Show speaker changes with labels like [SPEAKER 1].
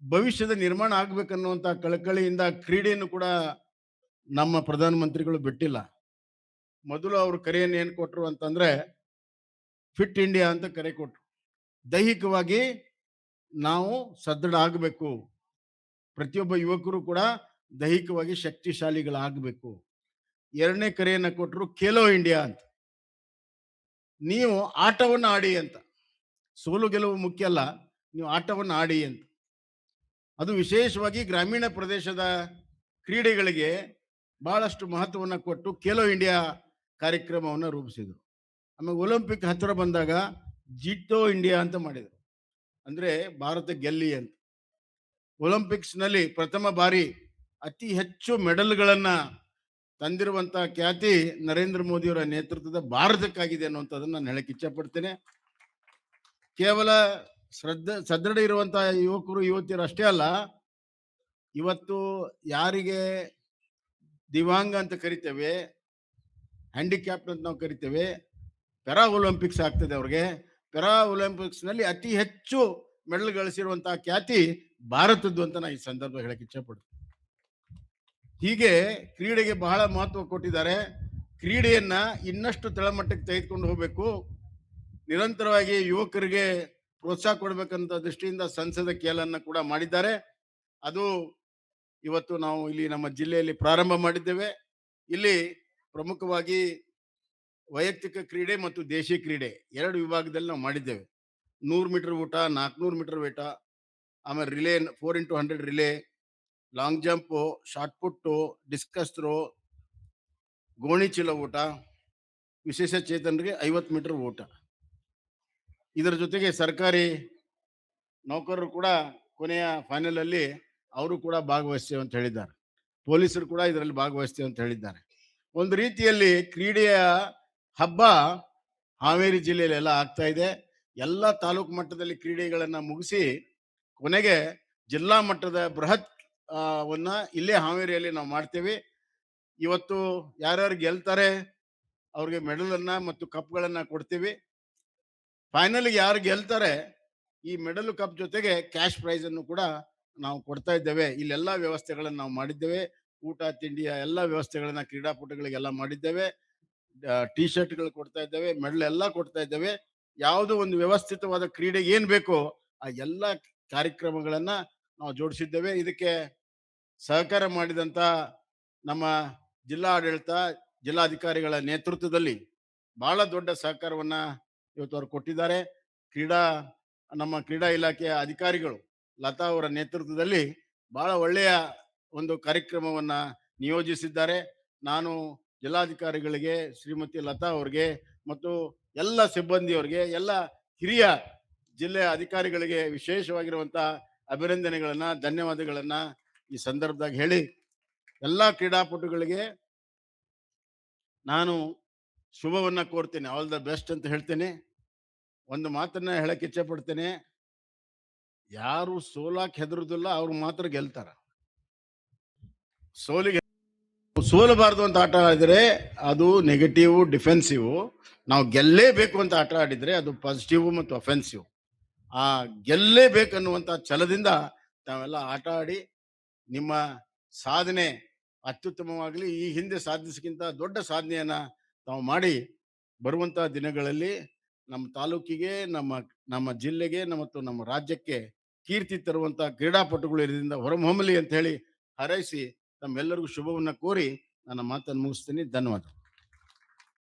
[SPEAKER 1] ಭವಿಷ್ಯದ ನಿರ್ಮಾಣ ಆಗ್ಬೇಕನ್ನುವಂತ ಕಳಕಳಿಯಿಂದ ಕ್ರೀಡೆಯನ್ನು ಕೂಡ ನಮ್ಮ ಪ್ರಧಾನಮಂತ್ರಿಗಳು ಬಿಟ್ಟಿಲ್ಲ. ಮೊದಲು ಅವರು ಕರೆಯನ್ನು ಏನ್ ಕೊಟ್ರು ಅಂತಂದ್ರೆ ಫಿಟ್ ಇಂಡಿಯಾ ಅಂತ ಕರೆ ಕೊಟ್ರು. ದೈಹಿಕವಾಗಿ ನಾವು ಸದೃಢ ಆಗಬೇಕು. ಪ್ರತಿಯೊಬ್ಬ ಯುವಕರು ಕೂಡ ದೈಹಿಕವಾಗಿ ಶಕ್ತಿಶಾಲಿಗಳಾಗಬೇಕು. ಎರಡನೇ ಕರೆಯನ್ನ ಕೊಟ್ಟರು ಖೇಲೋ ಇಂಡಿಯಾ ಅಂತ. ನೀವು ಆಟವನ್ನು ಆಡಿ ಅಂತ. ಸೋಲು ಗೆಲುವು ಮುಖ್ಯ ಅಲ್ಲ, ನೀವು ಆಟವನ್ನು ಆಡಿ ಅಂತ. ಅದು ವಿಶೇಷವಾಗಿ ಗ್ರಾಮೀಣ ಪ್ರದೇಶದ ಕ್ರೀಡೆಗಳಿಗೆ ಬಹಳಷ್ಟು ಮಹತ್ವವನ್ನು ಕೊಟ್ಟು ಖೇಲೋ ಇಂಡಿಯಾ ಕಾರ್ಯಕ್ರಮವನ್ನು ರೂಪಿಸಿದರು. ಆಮೇಲೆ ಒಲಿಂಪಿಕ್ ಹತ್ತಿರ ಬಂದಾಗ ಜಿಟ್ಟೋ ಇಂಡಿಯಾ ಅಂತ ಮಾಡಿದರು. ಅಂದ್ರೆ ಭಾರತ ಗೆಲ್ಲಿ ಅಂತ. ಒಲಿಂಪಿಕ್ಸ್ನಲ್ಲಿ ಪ್ರಥಮ ಬಾರಿ ಅತಿ ಹೆಚ್ಚು ಮೆಡಲ್ಗಳನ್ನ ತಂದಿರುವಂತ ಖ್ಯಾತಿ ನರೇಂದ್ರ ಮೋದಿಯವರ ನೇತೃತ್ವದ ಭಾರತಕ್ಕಾಗಿದೆ ಅನ್ನುವಂಥದ್ದನ್ನು ನಾನು ಹೇಳಕ್ ಇಚ್ಛೆ ಪಡ್ತೇನೆ. ಕೇವಲ ಸದೃಢ ಇರುವಂತಹ ಯುವಕರು ಯುವತಿಯರು ಅಷ್ಟೇ ಅಲ್ಲ, ಇವತ್ತು ಯಾರಿಗೆ ದಿವ್ಯಾಂಗ ಅಂತ ಕರಿತೇವೆ, ಹ್ಯಾಂಡಿಕ್ಯಾಪ್ಟ್ ಅಂತ ನಾವು ಕರಿತೇವೆ, ಪ್ಯಾರಾ ಒಲಿಂಪಿಕ್ಸ್ ಆಗ್ತದೆ ಅವ್ರಿಗೆ. ಪ್ಯಾರಾ ಒಲಿಂಪಿಕ್ಸ್ ನಲ್ಲಿ ಅತಿ ಹೆಚ್ಚು ಮೆಡಲ್ ಗಳಿಸಿರುವಂತಹ ಖ್ಯಾತಿ ಭಾರತದ್ದು ಅಂತ ನಾನು ಈ ಸಂದರ್ಭ ಹೇಳಕ್ ಇಚ್ಛೆ ಪಡ್ತೀನಿ. ಹೀಗೆ ಕ್ರೀಡೆಗೆ ಬಹಳ ಮಹತ್ವ ಕೊಟ್ಟಿದ್ದಾರೆ. ಕ್ರೀಡೆಯನ್ನ ಇನ್ನಷ್ಟು ತಳಮಟ್ಟಕ್ಕೆ ತೆಗೆದುಕೊಂಡು ಹೋಗಬೇಕು. ನಿರಂತರವಾಗಿ ಯುವಕರಿಗೆ ಪ್ರೋತ್ಸಾಹ ಕೊಡಬೇಕಂತ ದೃಷ್ಟಿಯಿಂದ ಸಂಸದ ಕೇಲನ್ನ ಕೂಡ ಮಾಡಿದ್ದಾರೆ. ಅದು ಇವತ್ತು ನಾವು ಇಲ್ಲಿ ನಮ್ಮ ಜಿಲ್ಲೆಯಲ್ಲಿ ಪ್ರಾರಂಭ ಮಾಡಿದ್ದೇವೆ. ಇಲ್ಲಿ ಪ್ರಮುಖವಾಗಿ ವೈಯಕ್ತಿಕ ಕ್ರೀಡೆ ಮತ್ತು ದೇಶಿ ಕ್ರೀಡೆ ಎರಡು ವಿಭಾಗದಲ್ಲಿ ನಾವು ಮಾಡಿದ್ದೇವೆ. 100 ಮೀಟರ್ ಓಟ, 400 ಮೀಟರ್ ಓಟ, ಆಮೇಲೆ relay 4x100 relay, long jump, shot put, discus throw, ಗೋಣಿ ಚೀಲ ಓಟ, ವಿಶೇಷ ಚೇತನರಿಗೆ 50 ಮೀಟರ್ ಓಟ. ಇದರ ಜೊತೆಗೆ ಸರ್ಕಾರಿ ನೌಕರರು ಕೂಡ ಕೊನೆಯ ಫೈನಲ್ ಅಲ್ಲಿ ಅವರು ಕೂಡ ಭಾಗವಹಿಸ್ತೇವೆ ಅಂತ ಹೇಳಿದ್ದಾರೆ. ಪೊಲೀಸರು ಕೂಡ ಇದರಲ್ಲಿ ಭಾಗವಹಿಸ್ತೇವೆ ಅಂತ ಹೇಳಿದ್ದಾರೆ. ಒಂದು ರೀತಿಯಲ್ಲಿ ಕ್ರೀಡೆಯ ಹಬ್ಬ ಹಾವೇರಿ ಜಿಲ್ಲೆಯಲ್ಲಿ ಎಲ್ಲ ಆಗ್ತಾ ಇದೆ. ಎಲ್ಲ ತಾಲೂಕು ಮಟ್ಟದಲ್ಲಿ ಕ್ರೀಡೆಗಳನ್ನ ಮುಗಿಸಿ ಕೊನೆಗೆ ಜಿಲ್ಲಾ ಮಟ್ಟದ ಬೃಹತ್ ವನ್ನ ಇಲ್ಲೇ ಹಾವೇರಿಯಲ್ಲಿ ನಾವು ಮಾಡ್ತೇವೆ. ಇವತ್ತು ಯಾರ್ಯಾರು ಗೆಲ್ತಾರೆ ಅವ್ರಿಗೆ ಮೆಡಲ್ ಅನ್ನ ಮತ್ತು ಕಪ್ಗಳನ್ನ ಕೊಡ್ತೀವಿ. ಫೈನಲ್ ಯಾರು ಗೆಲ್ತಾರೆ ಈ ಮೆಡಲ್ ಕಪ್ ಜೊತೆಗೆ ಕ್ಯಾಶ್ ಪ್ರೈಸ್ ಅನ್ನು ಕೂಡ ನಾವು ಕೊಡ್ತಾ ಇದ್ದೇವೆ. ಇಲ್ಲೆಲ್ಲಾ ವ್ಯವಸ್ಥೆಗಳನ್ನು ನಾವು ಮಾಡಿದ್ದೇವೆ. ಊಟ ತಿಂಡಿಯ ಎಲ್ಲ ವ್ಯವಸ್ಥೆಗಳನ್ನ ಕ್ರೀಡಾಪಟುಗಳಿಗೆಲ್ಲ ಮಾಡಿದ್ದೇವೆ. ಟಿ ಶರ್ಟ್ಗಳು ಕೊಡ್ತಾ ಇದ್ದೇವೆ, ಮೆಡಲ್ ಎಲ್ಲ ಕೊಡ್ತಾ ಇದ್ದೇವೆ. ಯಾವುದೋ ಒಂದು ವ್ಯವಸ್ಥಿತವಾದ ಕ್ರೀಡೆಗೆ ಏನ್ ಬೇಕೋ ಆ ಎಲ್ಲ ಕಾರ್ಯಕ್ರಮಗಳನ್ನ ನಾವು ಜೋಡಿಸಿದ್ದೇವೆ. ಇದಕ್ಕೆ ಸಹಕಾರ ಮಾಡಿದಂತ ನಮ್ಮ ಜಿಲ್ಲಾ ಆಡಳಿತ, ಜಿಲ್ಲಾಧಿಕಾರಿಗಳ ನೇತೃತ್ವದಲ್ಲಿ ಬಹಳ ದೊಡ್ಡ ಸಹಕಾರವನ್ನ ಇವತ್ತು ಅವರು ಕೊಟ್ಟಿದ್ದಾರೆ. ನಮ್ಮ ಕ್ರೀಡಾ ಇಲಾಖೆಯ ಅಧಿಕಾರಿಗಳು ಲತಾ ಅವರ ನೇತೃತ್ವದಲ್ಲಿ ಬಹಳ ಒಳ್ಳೆಯ ಒಂದು ಕಾರ್ಯಕ್ರಮವನ್ನ ನಿಯೋಜಿಸಿದ್ದಾರೆ. ನಾನು ಜಿಲ್ಲಾಧಿಕಾರಿಗಳಿಗೆ, ಶ್ರೀಮತಿ ಲತಾ ಅವರಿಗೆ ಮತ್ತು ಎಲ್ಲ ಸಿಬ್ಬಂದಿಯವರಿಗೆ, ಎಲ್ಲ ಹಿರಿಯ ಜಿಲ್ಲೆಯ ಅಧಿಕಾರಿಗಳಿಗೆ ವಿಶೇಷವಾಗಿರುವಂತಹ ಅಭಿನಂದನೆಗಳನ್ನ, ಧನ್ಯವಾದಗಳನ್ನ ಈ ಸಂದರ್ಭದಾಗ ಹೇಳಿ, ಎಲ್ಲ ಕ್ರೀಡಾಪಟುಗಳಿಗೆ ನಾನು ಶುಭವನ್ನ ಕೋರ್ತೇನೆ. ಆಲ್ ದ ಬೆಸ್ಟ್ ಅಂತ ಹೇಳ್ತೇನೆ. ಒಂದು ಮಾತನ್ನ ಹೇಳಕ್ ಇಚ್ಛೆ ಪಡ್ತೇನೆ, ಯಾರು ಸೋಲಾಕ್ ಹೆದರುದಿಲ್ಲ ಅವ್ರು ಮಾತ್ರ ಗೆಲ್ತಾರ. ಸೋಲಬಾರದು ಅಂತ ಆಟ ಆಡಿದ್ರೆ ಅದು ನೆಗೆಟಿವ್ ಡಿಫೆನ್ಸಿವ್. ನಾವು ಗೆಲ್ಲೇಬೇಕು ಅಂತ ಆಟ ಆಡಿದ್ರೆ ಅದು ಪಾಸಿಟಿವ್ ಮತ್ತು ಅಫೆನ್ಸಿವ್. ಆ ಗೆಲ್ಲೇಬೇಕನ್ನುವಂತ ಛಲದಿಂದ ತಾವೆಲ್ಲ ಆಟ ಆಡಿ ನಿಮ್ಮ ಸಾಧನೆ ಅತ್ಯುತ್ತಮವಾಗಲಿ. ಈ ಹಿಂದೆ ಸಾಧಿಸಕ್ಕಿಂತ ದೊಡ್ಡ ಸಾಧನೆಯನ್ನ ತಾವು ಮಾಡಿ ಬರುವಂತಹ ದಿನಗಳಲ್ಲಿ ನಮ್ಮ ತಾಲೂಕಿಗೆ, ನಮ್ಮ ಜಿಲ್ಲೆಗೆ ಮತ್ತು ನಮ್ಮ ರಾಜ್ಯಕ್ಕೆ ಕೀರ್ತಿ ತರುವಂತಹ ಕ್ರೀಡಾಪಟುಗಳು ಇದರಿಂದ ಹೊರಹೊಮ್ಮಲಿ ಅಂತ ಹೇಳಿ ಹಾರೈಸಿ ತಮ್ಮೆಲ್ಲರಿಗೂ ಶುಭವನ್ನ ಕೋರಿ ನನ್ನ ಮಾತನ್ನು ಮುಗಿಸ್ತೀನಿ. ಧನ್ಯವಾದ.